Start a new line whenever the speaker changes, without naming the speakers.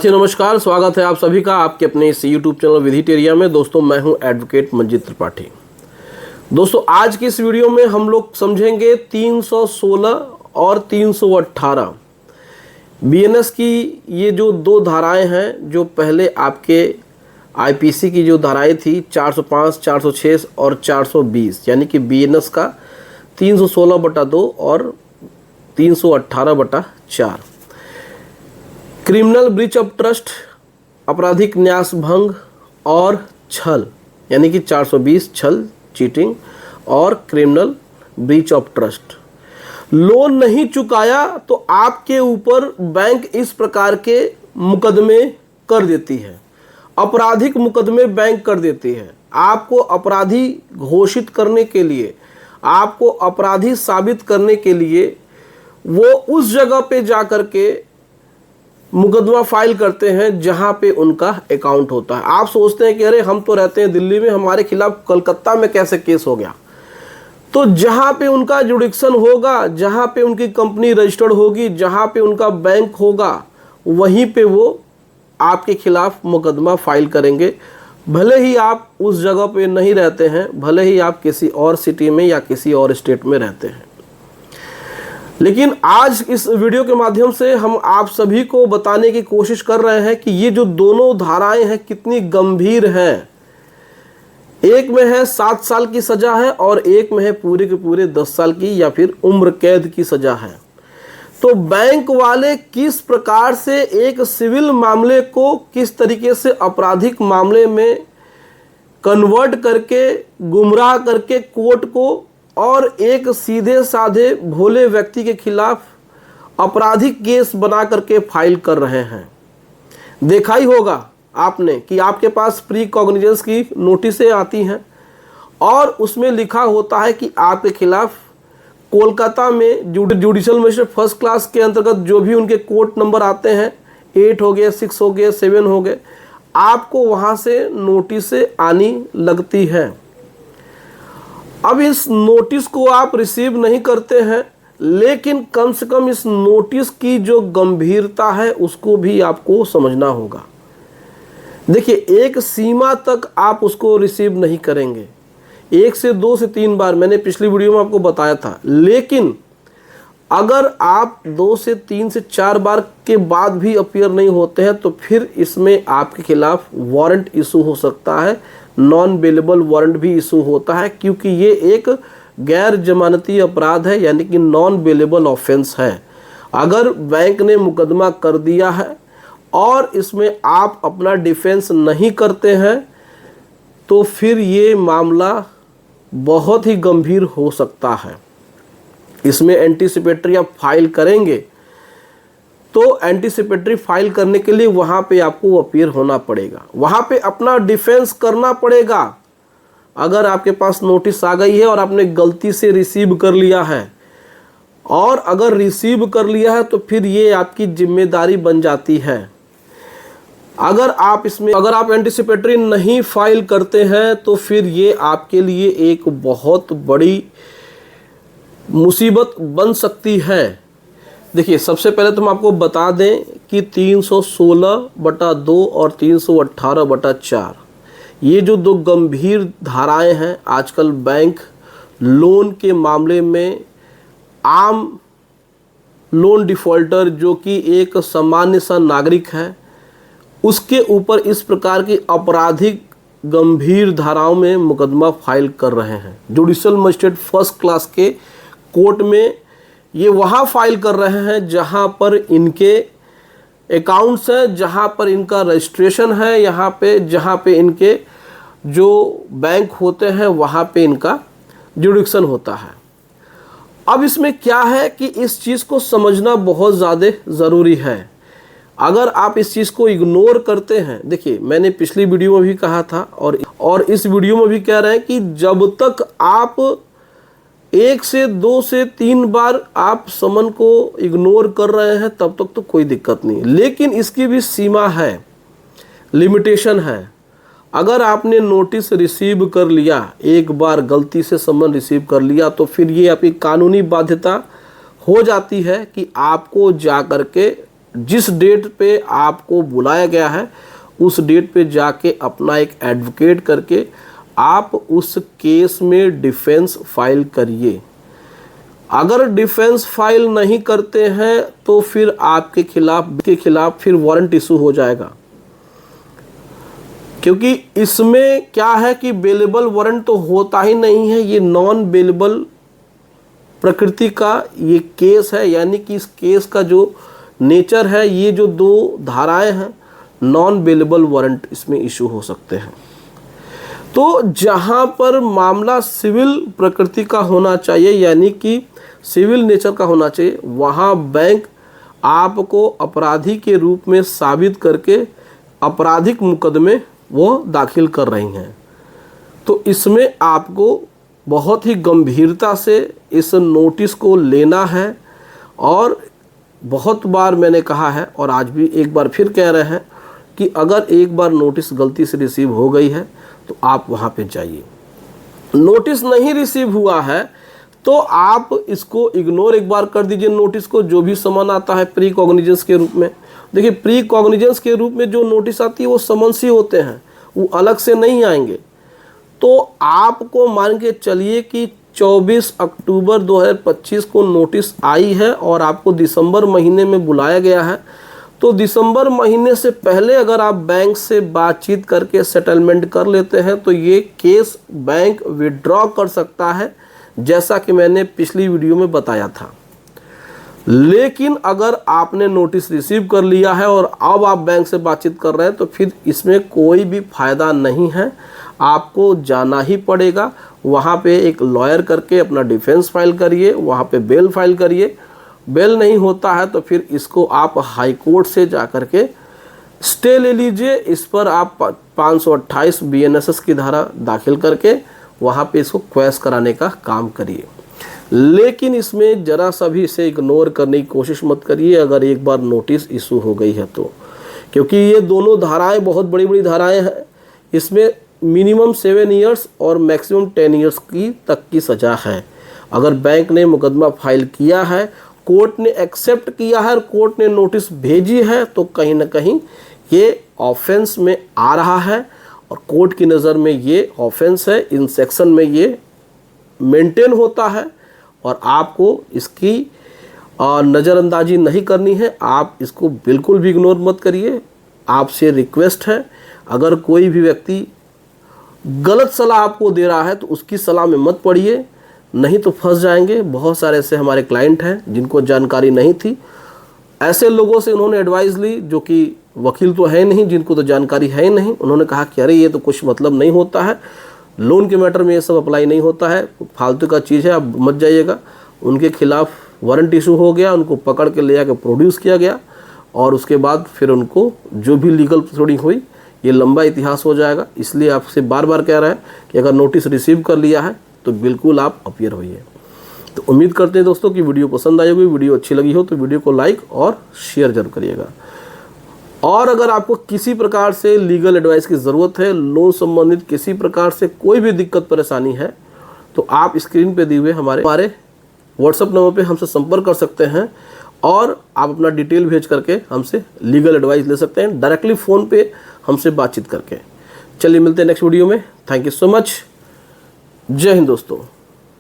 साथियों नमस्कार, स्वागत है आप सभी का आपके अपने इस यूट्यूब चैनल विधिटेरिया में। दोस्तों मैं हूं एडवोकेट मंजीत त्रिपाठी। दोस्तों आज की इस वीडियो में हम लोग समझेंगे 316 और 318 बीएनएस की ये जो दो धाराएं हैं, जो पहले आपके आईपीसी की जो धाराएं थी 405, 406 और 420, यानी कि बीएनएस का 316/2 और 318/4। क्रिमिनल ब्रीच ऑफ ट्रस्ट, आपराधिक न्यास भंग और छल, यानी कि 420 छल, चीटिंग और criminal breach of trust. Loan नहीं चुकाया तो आपके ऊपर बैंक इस प्रकार के मुकदमे कर देती है, आपराधिक मुकदमे बैंक कर देती है। आपको अपराधी घोषित करने के लिए, आपको अपराधी साबित करने के लिए वो उस जगह पे जा कर के मुकदमा फाइल करते हैं जहां पे उनका अकाउंट होता है। आप सोचते हैं कि अरे हम तो रहते हैं दिल्ली में, हमारे खिलाफ कलकत्ता में कैसे केस हो गया। तो जहां पे उनका जुडिक्शन होगा, जहां पे उनकी कंपनी रजिस्टर्ड होगी, जहां पे उनका बैंक होगा, वहीं पे वो आपके खिलाफ मुकदमा फाइल करेंगे। भले ही आप उस जगह पे नहीं रहते हैं, भले ही आप किसी और सिटी में या किसी और स्टेट में रहते हैं। लेकिन आज इस वीडियो के माध्यम से हम आप सभी को बताने की कोशिश कर रहे हैं कि ये जो दोनों धाराएं हैं कितनी गंभीर हैं। एक में है 7 साल की सजा है और एक में है पूरे के पूरे 10 साल की या फिर उम्र कैद की सजा है। तो बैंक वाले किस प्रकार से एक सिविल मामले को किस तरीके से आपराधिक मामले में कन्वर्ट करके, गुमराह करके कोर्ट को और एक सीधे साधे भोले व्यक्ति के खिलाफ आपराधिक केस बना करके फाइल कर रहे हैं। देखा ही होगा आपने कि आपके पास प्री कॉग्निजेंस की नोटिसें आती हैं और उसमें लिखा होता है कि आपके खिलाफ कोलकाता में जुडिशियल मजिस्ट्रेट फर्स्ट क्लास के अंतर्गत जो भी उनके कोर्ट नंबर आते हैं, 8 हो गए, 6 हो गए, 7 हो गए, आपको वहाँ से नोटिसें आनी लगती हैं। अब इस नोटिस को आप रिसीव नहीं करते हैं, लेकिन कम से कम इस नोटिस की जो गंभीरता है उसको भी आपको समझना होगा। देखिए, एक सीमा तक आप उसको रिसीव नहीं करेंगे, 1 से 2 से 3 बार, मैंने पिछली वीडियो में आपको बताया था। लेकिन अगर आप 2 से 3 से 4 बार के बाद भी अपीयर नहीं होते हैं तो फिर इसमें आपके खिलाफ वारंट इशू हो सकता है, नॉन बेलेबल वारंट भी इशू होता है, क्योंकि ये एक गैर जमानती अपराध है, यानी कि नॉन बेलेबल ऑफेंस है। अगर बैंक ने मुकदमा कर दिया है और इसमें आप अपना डिफेंस नहीं करते हैं तो फिर ये मामला बहुत ही गंभीर हो सकता है। इसमें एंटीसिपेटरी आप फाइल करेंगे तो एंटीसिपेटरी फाइल करने के लिए वहाँ पे आपको अपीयर होना पड़ेगा, वहाँ पे अपना डिफेंस करना पड़ेगा। अगर आपके पास नोटिस आ गई है और आपने गलती से रिसीव कर लिया है, और अगर रिसीव कर लिया है तो फिर ये आपकी जिम्मेदारी बन जाती है। अगर आप एंटीसिपेटरी नहीं फाइल करते हैं तो फिर ये आपके लिए एक बहुत बड़ी मुसीबत बन सकती है। देखिए, सबसे पहले तो हम आपको बता दें कि 316/2 और 318/4 ये जो दो गंभीर धाराएं हैं, आजकल बैंक लोन के मामले में आम लोन डिफ़ॉल्टर जो कि एक सामान्य सा नागरिक है, उसके ऊपर इस प्रकार की आपराधिक गंभीर धाराओं में मुकदमा फाइल कर रहे हैं। जुडिशियल मजिस्ट्रेट फर्स्ट क्लास के कोर्ट में ये वहाँ फाइल कर रहे हैं जहाँ पर इनके अकाउंट्स हैं, जहाँ पर इनका रजिस्ट्रेशन है, यहाँ पे जहाँ पे इनके जो बैंक होते हैं वहाँ पे इनका जुडिक्शन होता है। अब इसमें क्या है कि इस चीज़ को समझना बहुत ज़्यादा ज़रूरी है। अगर आप इस चीज़ को इग्नोर करते हैं, देखिए मैंने पिछली वीडियो में भी कहा था और इस वीडियो में भी कह रहे हैं कि जब तक आप 1 से 2 से 3 बार आप समन को इग्नोर कर रहे हैं तब तक तो कोई दिक्कत नहीं, लेकिन इसकी भी सीमा है, लिमिटेशन है। अगर आपने नोटिस रिसीव कर लिया, एक बार गलती से समन रिसीव कर लिया, तो फिर ये आपकी कानूनी बाध्यता हो जाती है कि आपको जा कर के जिस डेट पे आपको बुलाया गया है उस डेट पे जाके अपना एक एडवोकेट करके आप उस केस में डिफेंस फाइल करिए। अगर डिफेंस फाइल नहीं करते हैं तो फिर आपके खिलाफ फिर वारंट इशू हो जाएगा, क्योंकि इसमें क्या है कि बेलेबल वारंट तो होता ही नहीं है, ये नॉन बेलेबल प्रकृति का ये केस है। यानी कि इस केस का जो नेचर है, ये जो दो धाराएं हैं, नॉन बेलेबल वारंट इसमें इशू हो सकते हैं। तो जहां पर मामला सिविल प्रकृति का होना चाहिए, यानी कि सिविल नेचर का होना चाहिए, वहां बैंक आपको अपराधी के रूप में साबित करके आपराधिक मुकदमे वो दाखिल कर रही हैं। तो इसमें आपको बहुत ही गंभीरता से इस नोटिस को लेना है। और बहुत बार मैंने कहा है और आज भी एक बार फिर कह रहे हैं कि अगर एक बार नोटिस गलती से रिसीव हो गई है तो आप वहाँ पे जाइए। नोटिस नहीं रिसीव हुआ है तो आप इसको इग्नोर एक बार कर दीजिए नोटिस को। जो भी समन आता है प्री कॉग्निजेंस के रूप में, देखिए प्री कॉग्निजेंस के रूप में जो नोटिस आती है वो समन्स ही होते हैं, वो अलग से नहीं आएंगे। तो आपको मान के चलिए कि 24 अक्टूबर 2025 को नोटिस आई है और आपको दिसंबर महीने में बुलाया गया है। तो दिसंबर महीने से पहले अगर आप बैंक से बातचीत करके सेटलमेंट कर लेते हैं तो ये केस बैंक विड्रॉ कर सकता है, जैसा कि मैंने पिछली वीडियो में बताया था। लेकिन अगर आपने नोटिस रिसीव कर लिया है और अब आप बैंक से बातचीत कर रहे हैं तो फिर इसमें कोई भी फ़ायदा नहीं है, आपको जाना ही पड़ेगा। वहाँ पे एक लॉयर करके अपना डिफेंस फाइल करिए, वहाँ पे बेल फाइल करिए। बेल नहीं होता है तो फिर इसको आप हाई कोर्ट से जा कर के स्टे ले लीजिए। इस पर आप 528 BNSS की धारा दाखिल करके वहाँ पे इसको क्वैश कराने का काम करिए। लेकिन इसमें ज़रा सा भी इसे इग्नोर करने की कोशिश मत करिए अगर एक बार नोटिस इशू हो गई है तो, क्योंकि ये दोनों धाराएं बहुत बड़ी बड़ी धाराएं हैं। इसमें मिनिमम 7 ईयर्स और मैक्सिमम 10 ईयर्स की तक की सज़ा है। अगर बैंक ने मुकदमा फाइल किया है, कोर्ट ने एक्सेप्ट किया है और कोर्ट ने नोटिस भेजी है तो कहीं ना कहीं ये ऑफेंस में आ रहा है और कोर्ट की नज़र में ये ऑफेंस है। इन सेक्शन में ये मेंटेन होता है और आपको इसकी नज़रअंदाजी नहीं करनी है। आप इसको बिल्कुल भी इग्नोर मत करिए। आपसे रिक्वेस्ट है, अगर कोई भी व्यक्ति गलत सलाह आपको दे रहा है तो उसकी सलाह में मत पड़िए, नहीं तो फंस जाएंगे। बहुत सारे ऐसे हमारे क्लाइंट हैं जिनको जानकारी नहीं थी, ऐसे लोगों से उन्होंने एडवाइस ली जो कि वकील तो है नहीं, जिनको तो जानकारी है ही नहीं। उन्होंने कहा कि अरे ये तो कुछ मतलब नहीं होता है, लोन के मैटर में ये सब अप्लाई नहीं होता है, फालतू का चीज़ है, आप मत जाइएगा। उनके खिलाफ वारंट इशू हो गया, उनको पकड़ के ले आकर प्रोड्यूस किया गया और उसके बाद फिर उनको जो भी लीगल प्रोसीडिंग हुई, ये लंबा इतिहास हो जाएगा। इसलिए आपसे बार बार कह रहे हैं कि अगर नोटिस रिसीव कर लिया है तो बिल्कुल आप अपीयर होइए। तो उम्मीद करते हैं दोस्तों कि वीडियो पसंद आई होगी। वीडियो अच्छी लगी हो तो वीडियो को लाइक और शेयर जरूर करिएगा। और अगर आपको किसी प्रकार से लीगल एडवाइस की ज़रूरत है, लोन संबंधित किसी प्रकार से कोई भी दिक्कत परेशानी है, तो आप स्क्रीन पे दिए हुए हमारे व्हाट्सएप नंबर पे हमसे संपर्क कर सकते हैं और आप अपना डिटेल भेज करके हमसे लीगल एडवाइस ले सकते हैं, डायरेक्टली फ़ोन पे हमसे बातचीत करके। चलिए मिलते हैं नेक्स्ट वीडियो में। Thank you so much. जय हिंद दोस्तों।